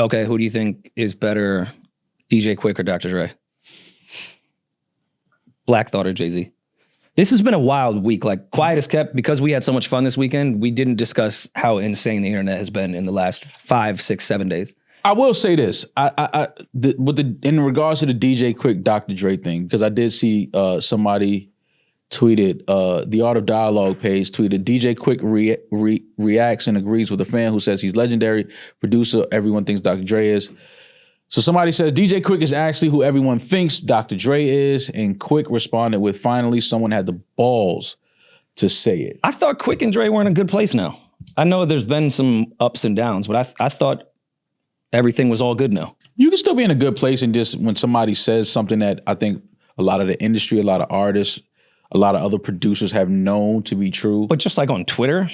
Okay, who do you think is better, DJ Quik or Dr. Dre? Black Thought or Jay-Z? This has been a wild week. Like, quiet as kept, because we had so much fun this weekend, we didn't discuss how insane the internet has been in the last 5, 6, 7 days. I will say this. In regards to the DJ Quik Dr. Dre thing, because I did see somebody tweeted, the Art of Dialogue page tweeted, DJ Quik reacts and agrees with a fan who says he's legendary producer. Everyone thinks Dr. Dre is. So somebody says DJ Quik is actually who everyone thinks Dr. Dre is, and Quik responded with, finally someone had the balls to say it. I thought Quik and Dre were in a good place now. I know there's been some ups and downs, but I thought everything was all good now. You can still be in a good place, and just when somebody says something that I think a lot of the industry, a lot of artists, a lot of other producers have known to be true. But just like on Twitter,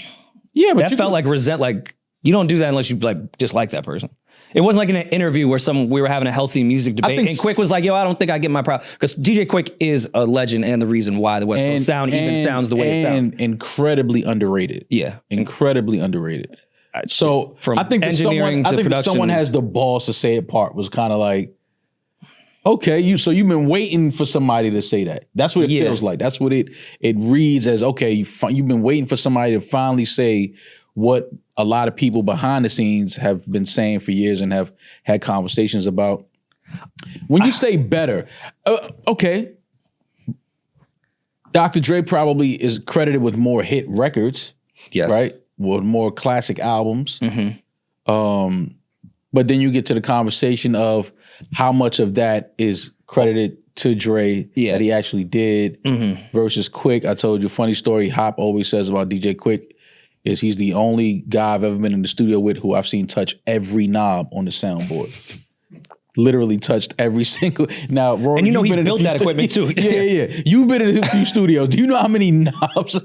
yeah, but that felt like you don't do that unless you like dislike that person. It wasn't like in an interview where we were having a healthy music debate and Quik was like, yo, I don't think I get my props. Because DJ Quik is a legend and the reason why the West Coast sound even sounds the way it sounds. And incredibly underrated. Yeah. Incredibly underrated. So from I think engineering that someone has the balls to say it part was kind of like, okay, so you've been waiting for somebody to say that. That's what it feels like. That's what it reads as, okay, you've been waiting for somebody to finally say what a lot of people behind the scenes have been saying for years and have had conversations about. When you say better, okay, Dr. Dre probably is credited with more hit records, right? With more classic albums. Mm-hmm. But then you get to the conversation of how much of that is credited to Dre that he actually did versus Quik. I told you a funny story Hop always says about DJ Quik is he's the only guy I've ever been in the studio with who I've seen touch every knob on the soundboard. Literally touched every single. Now, Rory, and you know he built that equipment too. Yeah. You've been in a few studios. Do you know how many knobs?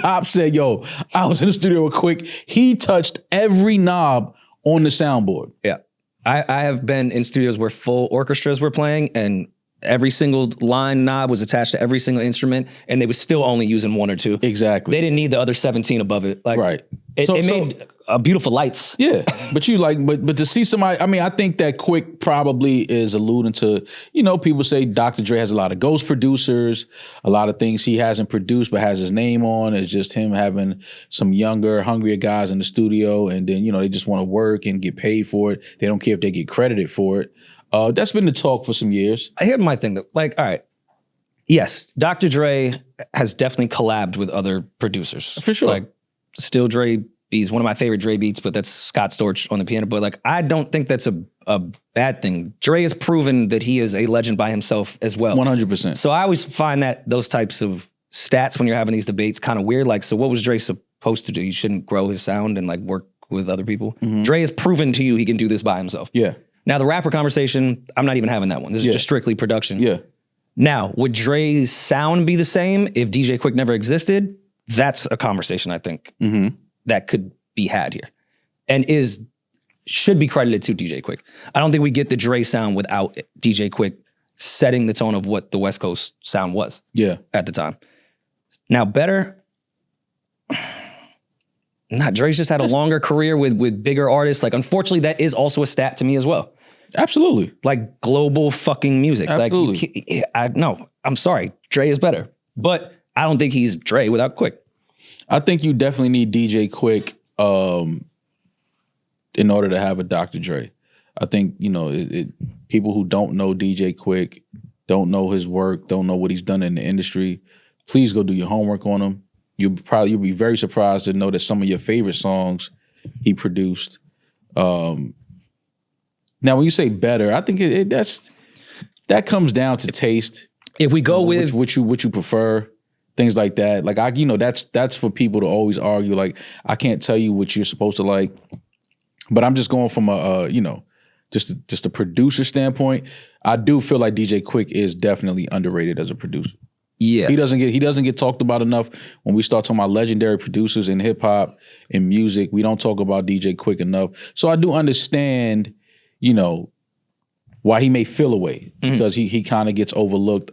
Hop said, "Yo, I was in the studio with Quik. He touched every knob on the soundboard." Yeah, I have been in studios where full orchestras were playing, and every single line knob was attached to every single instrument, and they were still only using one or two. Exactly. They didn't need the other 17 above it. Like, right. It made beautiful lights. Yeah, but to see somebody, I mean, I think that Quik probably is alluding to, people say Dr. Dre has a lot of ghost producers, a lot of things he hasn't produced but has his name on. It's just him having some younger, hungrier guys in the studio, and then, they just want to work and get paid for it. They don't care if they get credited for it. That's been the talk for some years. Here's my thing, though. Like, all right, yes, Dr. Dre has definitely collabed with other producers. For sure. Like, Still Dre Beats, one of my favorite Dre beats, but that's Scott Storch on the piano. But like, I don't think that's a bad thing. Dre has proven that he is a legend by himself as well. 100%. So I always find that those types of stats when you're having these debates kind of weird. Like, so what was Dre supposed to do? He shouldn't grow his sound and like work with other people. Mm-hmm. Dre has proven to you he can do this by himself. Yeah. Now the rapper conversation, I'm not even having that one. This is just strictly production. Yeah. Now, would Dre's sound be the same if DJ Quik never existed? That's a conversation I think that could be had here, and should be credited to DJ Quik. I don't think we get the Dre sound without DJ Quik setting the tone of what the West Coast sound was at the time. Now, better, Dre's just had a longer career with bigger artists. Like, unfortunately, that is also a stat to me as well. Absolutely. Like global fucking music. Absolutely. Like, I'm sorry, Dre is better, but I don't think he's Dre without Quik. I think you definitely need DJ Quik in order to have a Dr. Dre. I think, people who don't know DJ Quik, don't know his work, don't know what he's done in the industry, please go do your homework on him. You'll be very surprised to know that some of your favorite songs he produced. Now, when you say better, I think that comes down to taste. If we go with what you prefer, things like that. Like that's for people to always argue. Like, I can't tell you what you're supposed to like, but I'm just going from just a producer standpoint. I do feel like DJ Quik is definitely underrated as a producer. Yeah, he doesn't get talked about enough. When we start talking about legendary producers in hip hop and music, we don't talk about DJ Quik enough. So I do understand, why he may feel away because he kind of gets overlooked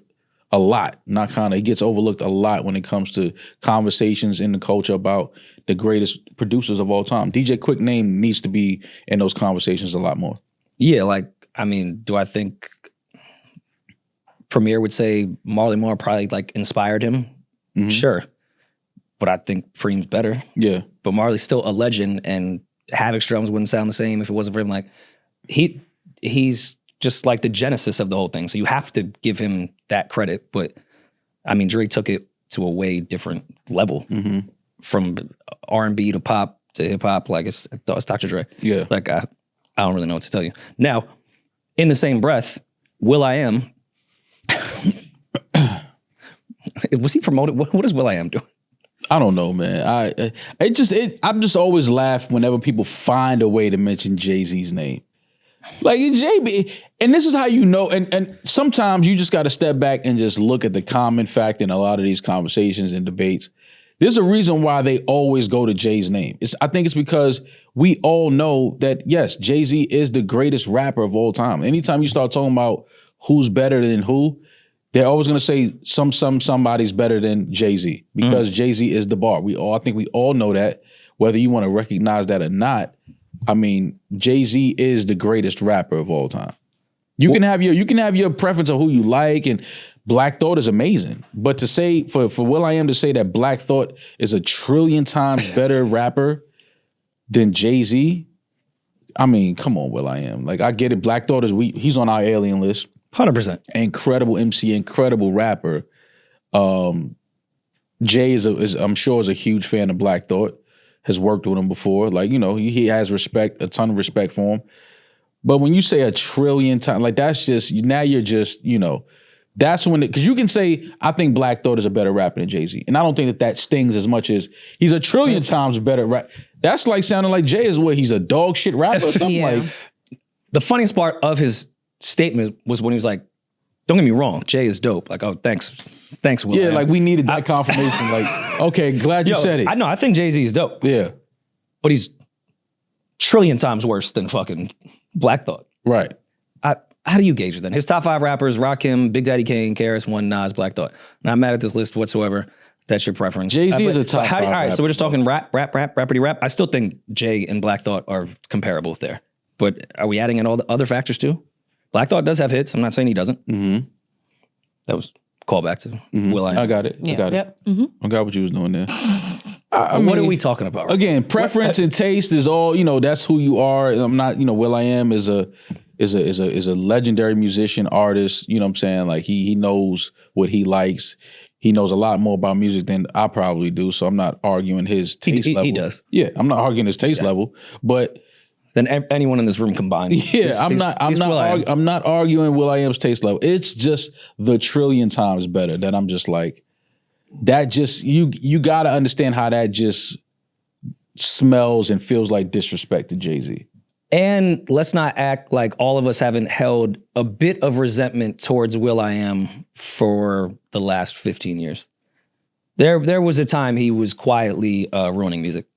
a lot. Not kind of. He gets overlooked a lot when it comes to conversations in the culture about the greatest producers of all time. DJ Quik name needs to be in those conversations a lot more. Yeah, like, I mean, do I think Premier would say Marley Marl probably like inspired him? Mm-hmm. Sure. But I think Preem's better. Yeah. But Marley's still a legend, and Havoc's drums wouldn't sound the same if it wasn't for him. Like, he's just like the genesis of the whole thing. So you have to give him that credit. But I mean, Drake took it to a way different level, from R&B to pop to hip hop. Like it's Dr. Dre. Yeah. Like I don't really know what to tell you. Now, in the same breath, Will.I.Am, was he promoted? What does Will.I.Am do? I don't know, man. I'm just always laugh whenever people find a way to mention Jay-Z's name. Like JB, and this is how you know, and sometimes you just got to step back and just look at the common fact in a lot of these conversations and debates. There's a reason why they always go to Jay's name. I think it's because we all know that, yes, Jay-Z is the greatest rapper of all time. Anytime you start talking about who's better than who, they're always going to say somebody's better than Jay-Z, because Jay-Z is the bar. I think we all know that, whether you want to recognize that or not. I mean, Jay-Z is the greatest rapper of all time. You can have your preference of who you like, and Black Thought is amazing. But to say for Will.I.Am to say that Black Thought is a trillion times better rapper than Jay-Z, I mean, come on, Will.I.Am. Like, I get it. Black Thought he's on our alien list. 100%. Incredible MC, incredible rapper. Jay is I'm sure is a huge fan of Black Thought. Has worked with him before. Like, you know, he has respect, a ton of respect for him. But when you say a trillion times, like that's just, now you're just, you know, that's when because you can say, I think Black Thought is a better rapper than Jay-Z. And I don't think that stings as much as he's a trillion times better rapper. That's like sounding like Jay is he's a dog shit rapper or something like. The funniest part of his statement was when he was like, don't get me wrong, Jay is dope. Like, oh, thanks, Will. Yeah, like we needed that confirmation. Like, okay, glad you said it. I know, I think Jay-Z is dope. Yeah. But he's trillion times worse than fucking Black Thought. Right. How do you gauge it then? His top 5 rappers: Rakim, Big Daddy Kane, KRS-One, Nas, Black Thought. Not mad at this list whatsoever. That's your preference. Jay-Z is a top 5 all right, rapper. so we're just talking rappity rap. I still think Jay and Black Thought are comparable there. But are we adding in all the other factors too? Black Thought does have hits. I'm not saying he doesn't. Mm-hmm. That was callback to Will.I.Am. I got it. Yeah. I got it. Mm-hmm. I got what you was doing there. What are we talking about? Again, preference and taste is all, you know, that's who you are. I'm not, you know, Will.I.Am is a legendary musician, artist, you know what I'm saying? Like he knows what he likes. He knows a lot more about music than I probably do, so I'm not arguing his taste level. He does. Yeah, I'm not arguing his taste level, but than anyone in this room combined. Yeah, I'm not arguing Will.I.Am's taste level. It's just the trillion times better that I'm just like, that just, you got to understand how that just smells and feels like disrespect to Jay-Z. And let's not act like all of us haven't held a bit of resentment towards Will.I.Am for the last 15 years. There was a time he was quietly ruining music.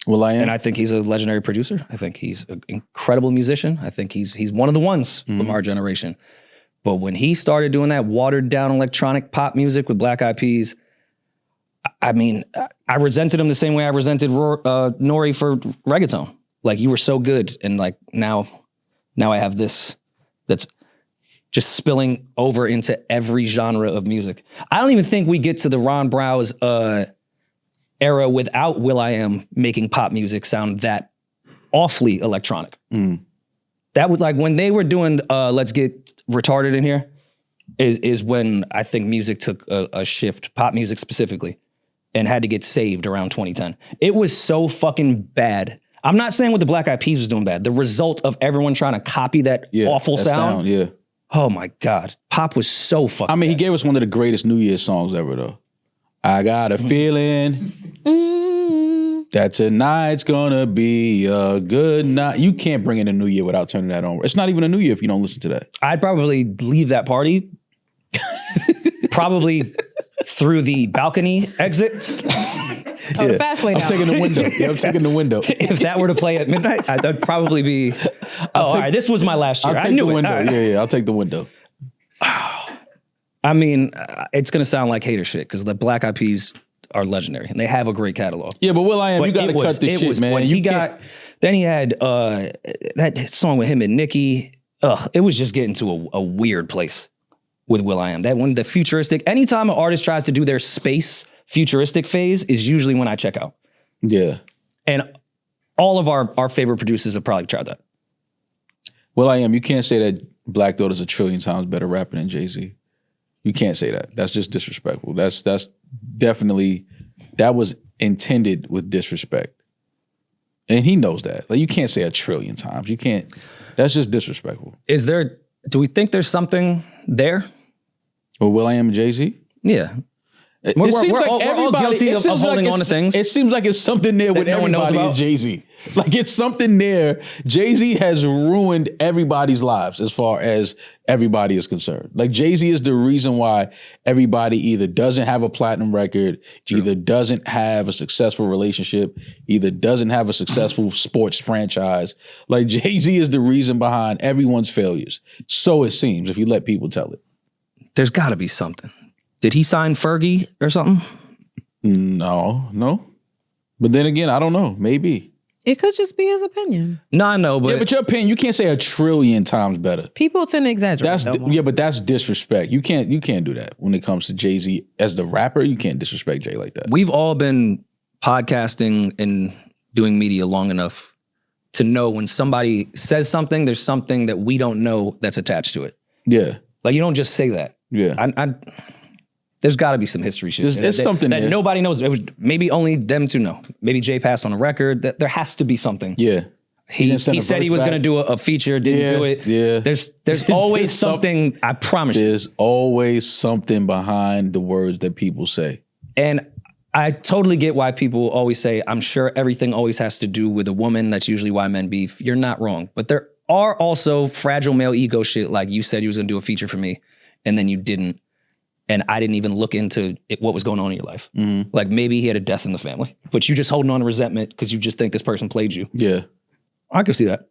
Will.I.Am? And I think he's a legendary producer. I think he's an incredible musician. I think he's one of the ones from our generation. But when he started doing that watered down electronic pop music with Black Eyed Peas, I mean, I resented him the same way I resented Nori for reggaeton. Like, you were so good, and like now I have this that's just spilling over into every genre of music. I don't even think we get to the Ron Brow's era without Will.I.Am making pop music sound that awfully electronic. That was like when they were doing Let's Get Retarded in Here is when I think music took a shift, pop music specifically, and had to get saved around 2010. It was so fucking bad. I'm not saying what the Black Eyed Peas was doing bad. The result of everyone trying to copy that awful sound. Yeah. Oh my God. Pop was so fucking he bad. gave us one of the greatest New Year's songs ever though. I got a feeling that tonight's gonna be a good night. You can't bring in a new year without turning that on. It's not even a new year if you don't listen to that. I'd probably leave that party. Probably through the balcony exit. The fast way now. I'm taking the window. Yeah, I'm taking the window. If that were to play at midnight, I'd probably be, all right, this was my last year. I knew the it. window. Right. Yeah, I'll take the window. I mean, it's going to sound like hater shit because the Black Eyed Peas are legendary and they have a great catalog. Yeah, but Will.I.Am, you got to cut this shit, man. When then he had that song with him and Nicki. It was just getting to a weird place with Will.I.Am. That one, the futuristic, anytime an artist tries to do their space futuristic phase is usually when I check out. Yeah. And all of our favorite producers have probably tried that. Will.I.Am, you can't say that Black Thought is a trillion times better rapper than Jay-Z. You can't say that. That's just disrespectful. That's definitely, that was intended with disrespect. And he knows that. Like, you can't say a trillion times. You can't, that's just disrespectful. Do we think there's something there? With Will.I.Am and Jay-Z? Yeah. It seems like we're everybody all guilty of holding on to things. It seems like it's something there with no one knows everybody about. and Jay-Z. Like it's something there. Jay-Z has ruined everybody's lives as far as everybody is concerned. Like Jay-Z is the reason why everybody either doesn't have a platinum record, either doesn't have a successful relationship, either doesn't have a successful sports franchise. Like Jay-Z is the reason behind everyone's failures. So it seems, if you let people tell it. There's got to be something. Did he sign Fergie or something? No. But then again, I don't know. Maybe. It could just be his opinion. No, I know, but... Yeah, but your opinion, you can't say a trillion times better. People tend to exaggerate. But that's disrespect. You can't do that when it comes to Jay-Z. As the rapper, you can't disrespect Jay like that. We've all been podcasting and doing media long enough to know when somebody says something, there's something that we don't know that's attached to it. Yeah. Like, you don't just say that. Yeah. There's got to be some history shit. There's something that there. Nobody knows. It was maybe only them two know. Maybe Jay passed on a record. That there has to be something. Yeah. He said he was going to do a feature, didn't do it. Yeah. There's always something, I promise you. There's always something behind the words that people say. And I totally get why people always say, I'm sure everything always has to do with a woman. That's usually why men beef. You're not wrong. But there are also fragile male ego shit, like you said you was going to do a feature for me, and then you didn't. And I didn't even look into what was going on in your life. Mm-hmm. Like maybe he had a death in the family, but you just holding on to resentment because you just think this person played you. Yeah. I can see that.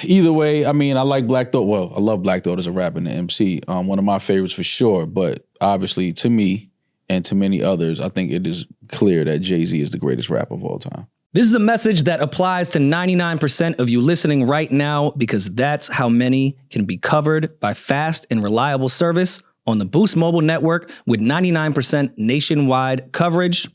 Either way, I mean, I like Black Thought. Well, I love Black Thought as a rapper and an MC. One of my favorites for sure. But obviously to me and to many others, I think it is clear that Jay-Z is the greatest rapper of all time. This is a message that applies to 99% of you listening right now because that's how many can be covered by fast and reliable service on the Boost Mobile network with 99% nationwide coverage.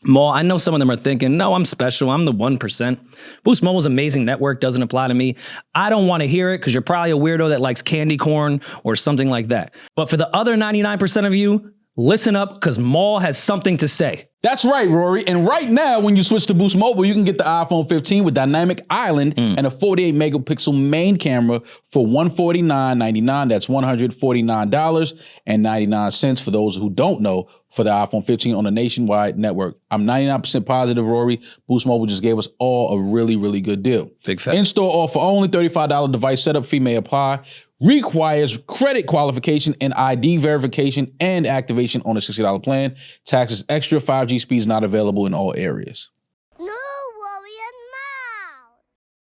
Mal, I know some of them are thinking, no, I'm special. I'm the 1%. Boost Mobile's amazing network doesn't apply to me. I don't want to hear it because you're probably a weirdo that likes candy corn or something like that. But for the other 99% of you, listen up because Mal has something to say. That's right, Rory. And right now, when you switch to Boost Mobile, you can get the iPhone 15 with dynamic island and a 48 megapixel main camera for $149.99. That's $149.99 for those who don't know, for the iPhone 15 on a nationwide network. I'm 99% positive, Rory. Boost Mobile just gave us all a really, really good deal. Big fat. In-store offer only, $35 device setup fee may apply. Requires credit qualification and ID verification and activation on a $60 plan. Taxes extra. 5G speeds not available in all areas.